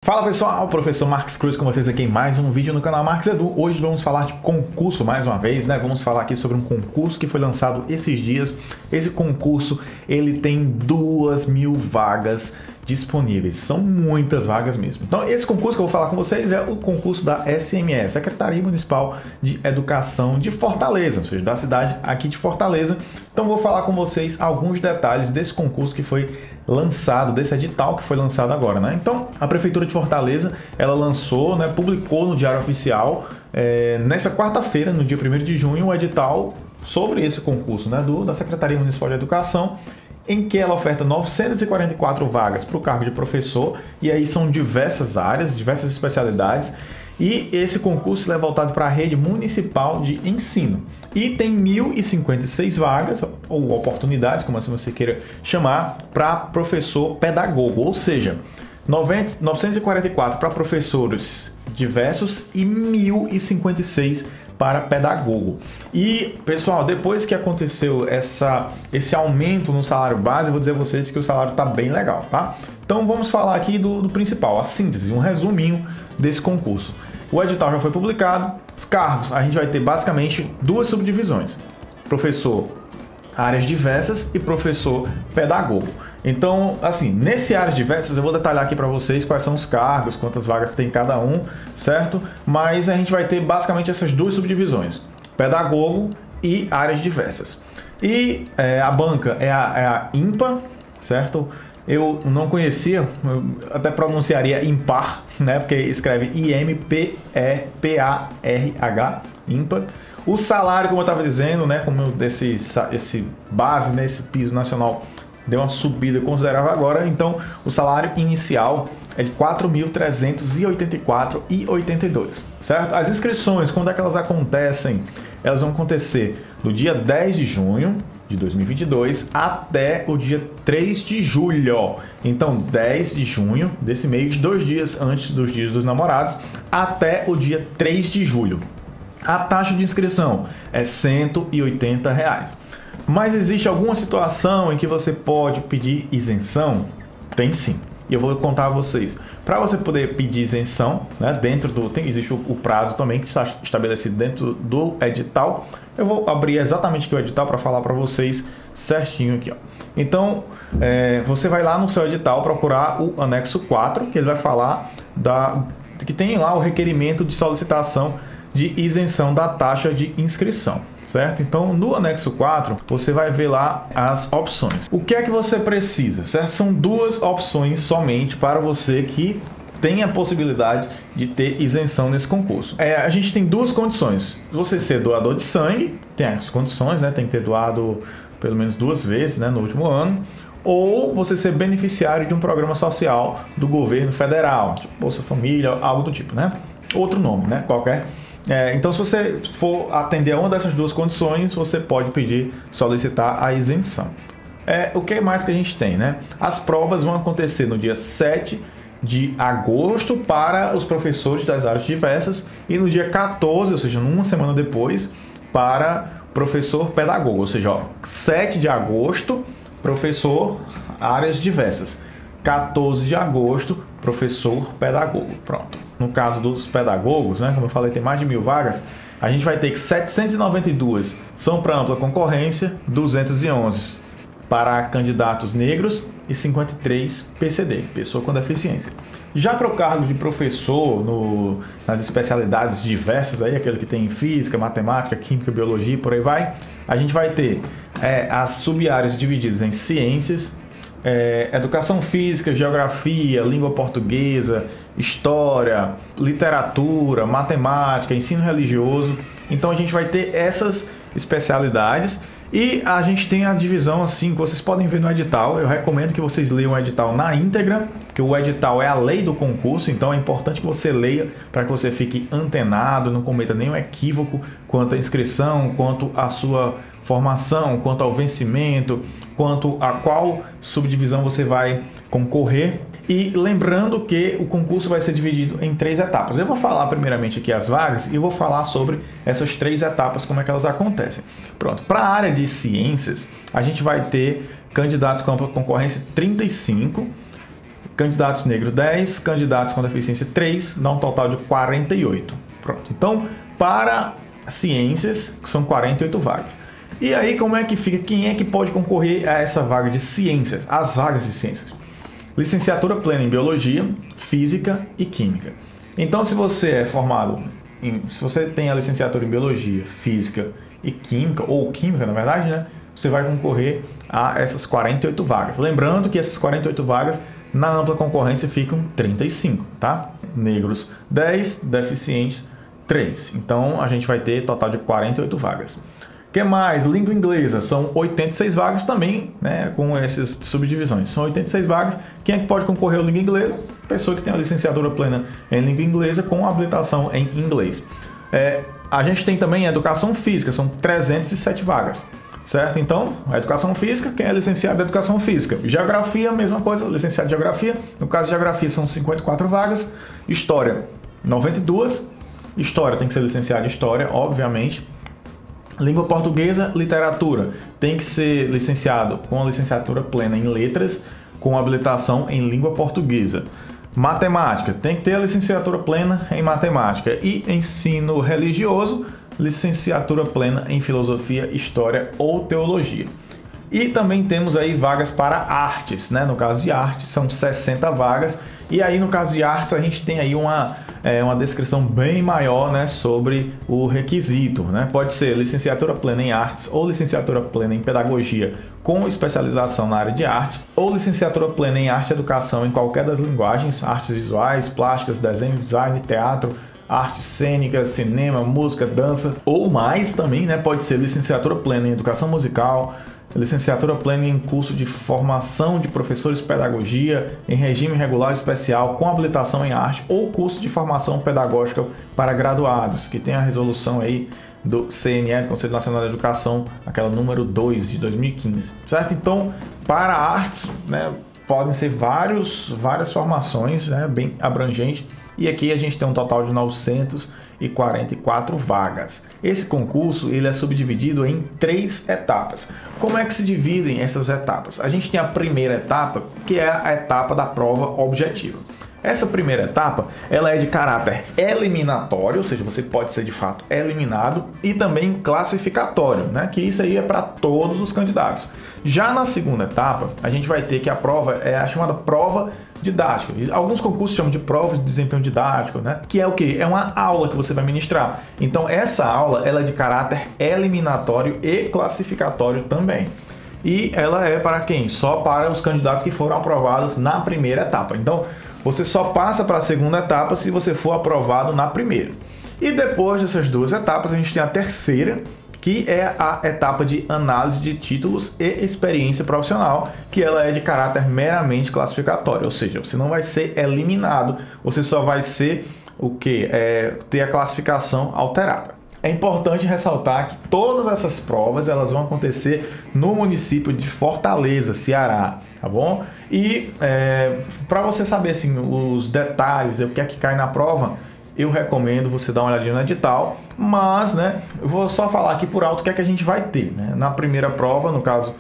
Fala pessoal, professor Marques Cruz com vocês aqui em mais um vídeo no canal Marques Edu. Hoje vamos falar de concurso mais uma vez, né? Vamos falar aqui sobre um concurso que foi lançado esses dias. Esse concurso, ele tem 2.000 vagas disponíveis, são muitas vagas mesmo. Então esse concurso que eu vou falar com vocês é o concurso da SMS, Secretaria Municipal de Educação de Fortaleza, ou seja, da cidade aqui de Fortaleza. Então vou falar com vocês alguns detalhes desse concurso que foi lançado, desse edital que foi lançado agora, né? Então, a Prefeitura de Fortaleza, ela lançou, né, publicou no Diário Oficial, nessa quarta-feira, no dia 1º de junho, um edital sobre esse concurso, né, da Secretaria Municipal de Educação, em que ela oferta 944 vagas para o cargo de professor, e aí são diversas áreas, diversas especialidades, e esse concurso é voltado para a rede municipal de ensino. E tem 1.056 vagas, ou oportunidades, como assim você queira chamar, para professor pedagogo, ou seja, 944 para professores diversos e 1.056 para pedagogo. E, pessoal, depois que aconteceu esse aumento no salário base, eu vou dizer a vocês que o salário está bem legal, tá? Então vamos falar aqui do principal, a síntese, um resuminho desse concurso. O edital já foi publicado, os cargos, a gente vai ter basicamente duas subdivisões: professor áreas diversas e professor pedagogo. Então, assim, nesse áreas diversas eu vou detalhar aqui para vocês quais são os cargos, quantas vagas tem cada um, certo? Mas a gente vai ter basicamente essas duas subdivisões: pedagogo e áreas diversas. E a banca é a IMPA, certo? Eu não conhecia, eu até pronunciaria impar, né? Porque escreve I-M-P-E-P-A-R-H, IMPA. O salário, como eu estava dizendo, né? Como esse base, né? Esse piso nacional deu uma subida considerável agora, então o salário inicial é de R$ 4.384,82, certo? As inscrições, quando é que elas acontecem? Elas vão acontecer do dia 10 de junho de 2022 até o dia 3 de julho. Então, 10 de junho desse mês, 2 dias antes dos Dias dos Namorados, até o dia 3 de julho. A taxa de inscrição é R$ 180. Mas existe alguma situação em que você pode pedir isenção? Tem sim. E eu vou contar a vocês. Para você poder pedir isenção, né, existe o prazo também que está estabelecido dentro do edital. Eu vou abrir exatamente aqui o edital para falar para vocês certinho aqui, ó. Então, você vai lá no seu edital procurar o anexo 4, que ele vai falar que tem lá o requerimento de solicitação de isenção da taxa de inscrição, certo? Então, no anexo 4, você vai ver lá as opções. O que é que você precisa, certo? São duas opções somente para você que tem a possibilidade de ter isenção nesse concurso. A gente tem duas condições: você ser doador de sangue, tem as condições, né? Tem que ter doado pelo menos 2 vezes, né, no último ano, ou você ser beneficiário de um programa social do governo federal, tipo Bolsa Família, algo do tipo, né? Outro nome, né? Qualquer. Então, se você for atender a uma dessas duas condições, você pode solicitar a isenção. O que mais que a gente tem, né? As provas vão acontecer no dia 7 de agosto para os professores das áreas diversas e no dia 14, ou seja, uma semana depois, para professor pedagogo. Ou seja, 7 de agosto, professor áreas diversas. 14 de agosto, professor pedagogo. Pronto. No caso dos pedagogos, né, como eu falei, tem mais de 1.000 vagas, a gente vai ter que 792 são para ampla concorrência, 211 para candidatos negros e 53 PCD, pessoa com deficiência. Já para o cargo de professor nas especialidades diversas, aí, aquele que tem física, matemática, química, biologia, por aí vai, a gente vai ter as sub-áreas divididas em ciências, educação física, geografia, língua portuguesa, história, literatura, matemática, ensino religioso. Então a gente vai ter essas especialidades e a gente tem a divisão assim que vocês podem ver no edital. Eu recomendo que vocês leiam o edital na íntegra, porque o edital é a lei do concurso, então é importante que você leia para que você fique antenado, não cometa nenhum equívoco quanto à inscrição, quanto à sua formação, quanto ao vencimento, quanto a qual subdivisão você vai concorrer. E lembrando que o concurso vai ser dividido em 3 etapas. Eu vou falar primeiramente aqui as vagas e vou falar sobre essas 3 etapas, como é que elas acontecem. Pronto, para a área de ciências, a gente vai ter candidatos com ampla concorrência 35, candidatos negros 10, candidatos com deficiência 3, dá um total de 48. Pronto. Então, para ciências, são 48 vagas. E aí, como é que fica? Quem é que pode concorrer a essa vaga de ciências? As vagas de ciências. Licenciatura plena em Biologia, Física e Química. Então, se você é formado se você tem a licenciatura em Biologia, Física e Química, ou Química, na verdade, né? Você vai concorrer a essas 48 vagas. Lembrando que essas 48 vagas, na ampla concorrência, ficam 35, tá? Negros 10, deficientes 3. Então, a gente vai ter total de 48 vagas. O que mais? Língua inglesa. São 86 vagas também, né? Com essas subdivisões. São 86 vagas. Quem é que pode concorrer ao língua inglesa? Pessoa que tem a licenciatura plena em língua inglesa com habilitação em inglês. A gente tem também educação física. São 307 vagas. Certo? Então, a educação física, quem é licenciado em educação física. Geografia, mesma coisa, licenciado em geografia. No caso de geografia, são 54 vagas. História, 92. História, tem que ser licenciado em história, obviamente. Língua portuguesa, literatura. Tem que ser licenciado com a licenciatura plena em letras, com habilitação em língua portuguesa. Matemática, tem que ter a licenciatura plena em matemática. E ensino religioso, licenciatura plena em filosofia, história ou teologia. E também temos aí vagas para artes, né? No caso de artes são 60 vagas. E aí no caso de artes a gente tem aí uma descrição bem maior, né, sobre o requisito, né? Pode ser licenciatura plena em artes ou licenciatura plena em pedagogia com especialização na área de artes ou licenciatura plena em arte e educação em qualquer das linguagens, artes visuais, plásticas, desenho, design, teatro, artes cênicas, cinema, música, dança ou mais também, né? Pode ser licenciatura plena em educação musical, licenciatura plena em curso de formação de professores de pedagogia em regime regular especial com habilitação em arte ou curso de formação pedagógica para graduados, que tem a resolução aí do CNE, Conselho Nacional da Educação, aquela número 2 de 2015, certo? Então, para artes, né, podem ser várias formações, né, bem abrangente. E aqui a gente tem um total de 944 vagas. Esse concurso ele é subdividido em 3 etapas. Como é que se dividem essas etapas? A gente tem a primeira etapa, que é a etapa da prova objetiva. Essa primeira etapa ela é de caráter eliminatório, ou seja, você pode ser de fato eliminado, e também classificatório, né? Que isso aí é para todos os candidatos. Já na segunda etapa, a gente vai ter que a prova é a chamada prova didática. Alguns concursos chamam de prova de desempenho didático, né? Que é o quê? É uma aula que você vai ministrar. Então, essa aula ela é de caráter eliminatório e classificatório também. E ela é para quem? Só para os candidatos que foram aprovados na primeira etapa. Então, você só passa para a segunda etapa se você for aprovado na primeira. E depois dessas 2 etapas, a gente tem a terceira, que é a etapa de análise de títulos e experiência profissional, que ela é de caráter meramente classificatório, ou seja, você não vai ser eliminado, você só vai ser o quê? Ter a classificação alterada. É importante ressaltar que todas essas provas elas vão acontecer no município de Fortaleza, Ceará, tá bom? E para você saber assim, os detalhes, o que é que cai na prova, eu recomendo você dar uma olhadinha no edital, mas, né, eu vou só falar aqui por alto o que é que a gente vai ter, né? Na primeira prova, no caso,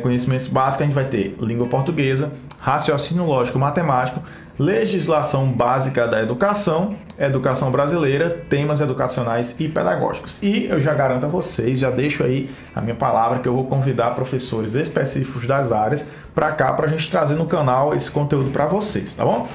conhecimentos básicos, a gente vai ter língua portuguesa, raciocínio lógico matemático, legislação básica da educação, educação brasileira, temas educacionais e pedagógicos. E eu já garanto a vocês, já deixo aí a minha palavra que eu vou convidar professores específicos das áreas para cá, para a gente trazer no canal esse conteúdo para vocês, tá bom?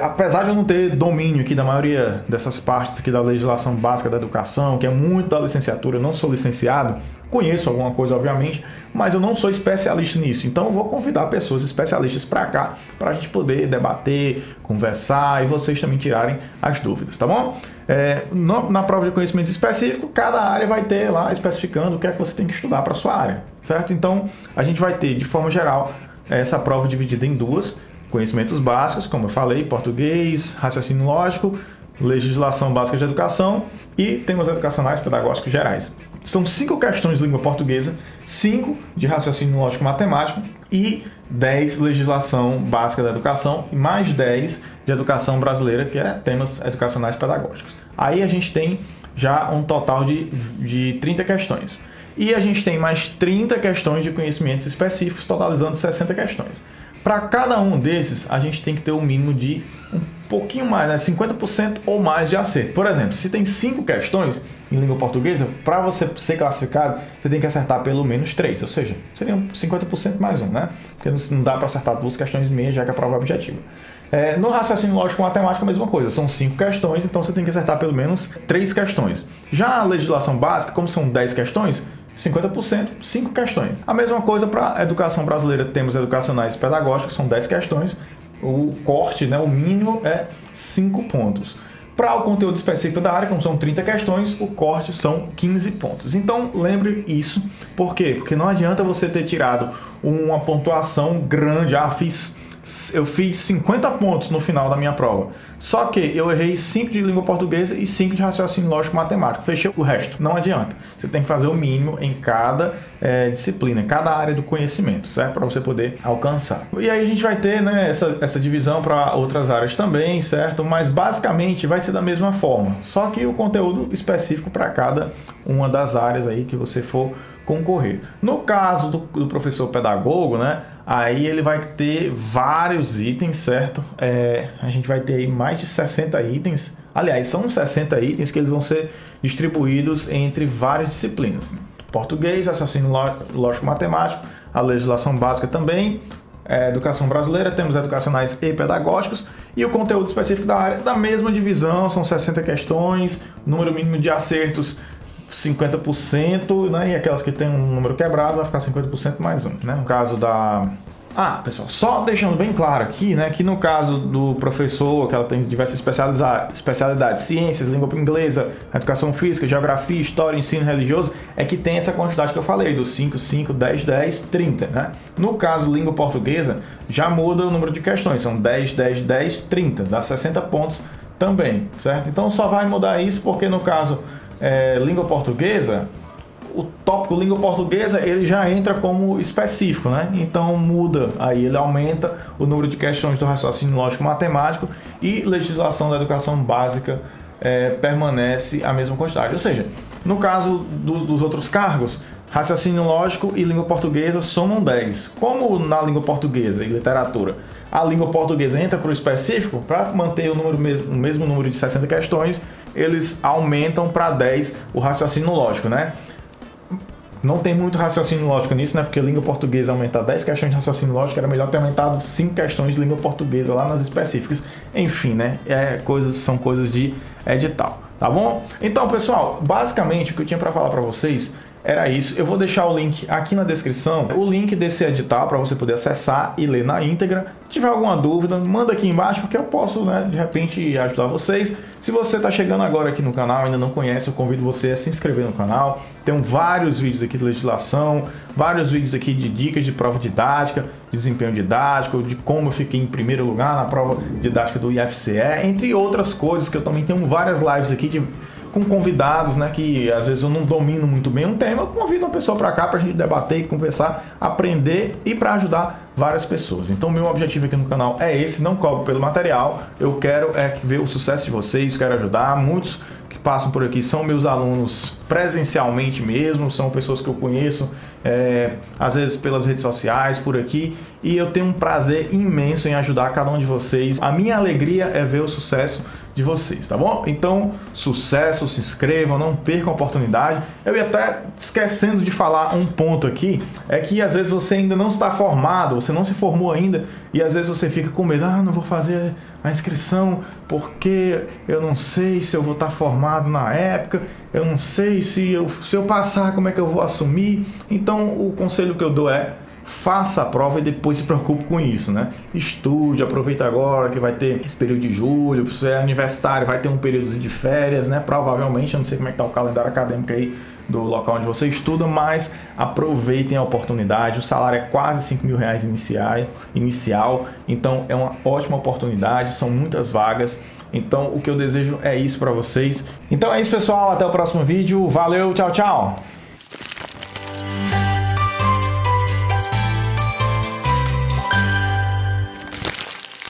Apesar de eu não ter domínio aqui da maioria dessas partes aqui da legislação básica da educação, que é muito da licenciatura, eu não sou licenciado, conheço alguma coisa, obviamente, mas eu não sou especialista nisso. Então eu vou convidar pessoas especialistas para cá, para a gente poder debater, conversar e vocês também tirarem as dúvidas, tá bom? Na prova de conhecimento específico, cada área vai ter lá especificando o que é que você tem que estudar para a sua área, certo? Então a gente vai ter, de forma geral, essa prova dividida em 2, conhecimentos básicos, como eu falei, português, raciocínio lógico, legislação básica de educação e temas educacionais pedagógicos gerais. São 5 questões de língua portuguesa, 5 de raciocínio lógico matemático e 10 legislação básica da educação e mais 10 de educação brasileira, que é temas educacionais pedagógicos. Aí a gente tem já um total de 30 questões. E a gente tem mais 30 questões de conhecimentos específicos, totalizando 60 questões. Para cada um desses, a gente tem que ter o mínimo de um pouquinho mais, né? 50% ou mais de acerto. Por exemplo, se tem 5 questões em língua portuguesa, para você ser classificado, você tem que acertar pelo menos 3, ou seja, seriam 50% mais 1, né? Porque não dá para acertar 2 questões e meia, já que a prova é objetiva. No raciocínio lógico matemática, a mesma coisa, são 5 questões, então você tem que acertar pelo menos 3 questões. Já a legislação básica, como são 10 questões, 50%, 5 questões. A mesma coisa para a educação brasileira, temos educacionais e pedagógicos, são 10 questões, o corte, né, o mínimo é 5 pontos. Para o conteúdo específico da área, como são 30 questões, o corte são 15 pontos. Então, lembre isso. Por quê? Porque não adianta você ter tirado uma pontuação grande. Eu fiz 50 pontos no final da minha prova. Só que eu errei 5 de língua portuguesa e 5 de raciocínio lógico matemático. Fechei o resto. Não adianta. Você tem que fazer o mínimo em cada disciplina, em cada área do conhecimento, certo? Para você poder alcançar. E aí a gente vai ter, né, essa divisão para outras áreas também, certo? Mas basicamente vai ser da mesma forma. Só que o conteúdo específico para cada uma das áreas aí que você for concorrer. No caso do professor pedagogo, né, aí ele vai ter vários itens, certo? A gente vai ter aí mais de 60 itens. Aliás, são 60 itens que eles vão ser distribuídos entre várias disciplinas. Português, raciocínio lógico matemático, a legislação básica também, educação brasileira, temos educacionais e pedagógicos, e o conteúdo específico da área, da mesma divisão, são 60 questões, número mínimo de acertos 50%, né? E aquelas que tem um número quebrado vai ficar 50% mais 1, né? No caso da... pessoal, só deixando bem claro aqui, né, que no caso do professor, que ela tem diversas especialidades, ciências, língua inglesa, educação física, geografia, história, ensino religioso, é que tem essa quantidade que eu falei, dos 5, 5, 10, 10, 30, né? No caso, língua portuguesa, já muda o número de questões, são 10, 10, 10, 30, dá 60 pontos também, certo? Então só vai mudar isso porque no caso... língua portuguesa, o tópico língua portuguesa ele já entra como específico, né? Então muda, aí ele aumenta o número de questões do raciocínio lógico matemático e legislação da educação básica permanece a mesma quantidade. Ou seja, no caso dos outros cargos, raciocínio lógico e língua portuguesa somam 10. Como na língua portuguesa e literatura, a língua portuguesa entra para o específico, para manter o mesmo número de 60 questões, eles aumentam para 10 o raciocínio lógico, né? Não tem muito raciocínio lógico nisso, né? Porque língua portuguesa aumentar 10 questões de raciocínio lógico, era melhor ter aumentado 5 questões de língua portuguesa lá nas específicas. Enfim, né? São coisas de edital, tá bom? Então, pessoal, basicamente o que eu tinha para falar para vocês era isso. Eu vou deixar o link aqui na descrição, o link desse edital para você poder acessar e ler na íntegra. Se tiver alguma dúvida, manda aqui embaixo porque eu posso, né, de repente ajudar vocês. Se você está chegando agora aqui no canal, ainda não conhece, eu convido você a se inscrever no canal. Tem vários vídeos aqui de legislação, vários vídeos aqui de dicas de prova didática, desempenho didático, de como eu fiquei em primeiro lugar na prova didática do IFCE, entre outras coisas, que eu também tenho várias lives aqui com convidados, né, que às vezes eu não domino muito bem um tema, eu convido uma pessoa para cá para a gente debater, conversar, aprender e para ajudar várias pessoas. Então meu objetivo aqui no canal é esse, não cobro pelo material, eu quero ver o sucesso de vocês, quero ajudar. Muitos que passam por aqui são meus alunos presencialmente mesmo, são pessoas que eu conheço, às vezes pelas redes sociais, por aqui, e eu tenho um prazer imenso em ajudar cada um de vocês. A minha alegria é ver o sucesso de vocês, tá bom? Então, sucesso, se inscrevam, não percam a oportunidade. Eu ia até esquecendo de falar um ponto aqui, é que às vezes você ainda não está formado, você não se formou ainda, e às vezes você fica com medo, não vou fazer a inscrição porque eu não sei se eu vou estar formado na época, eu não sei se eu passar, como é que eu vou assumir. Então, o conselho que eu dou é: faça a prova e depois se preocupe com isso, né? Estude, aproveita agora que vai ter esse período de julho, se você é universitário vai ter um período de férias, né? Provavelmente, eu não sei como é que tá o calendário acadêmico aí do local onde você estuda, mas aproveitem a oportunidade. O salário é quase R$5.000 inicial, então é uma ótima oportunidade, são muitas vagas. Então o que eu desejo é isso para vocês. Então é isso, pessoal, até o próximo vídeo. Valeu, tchau, tchau!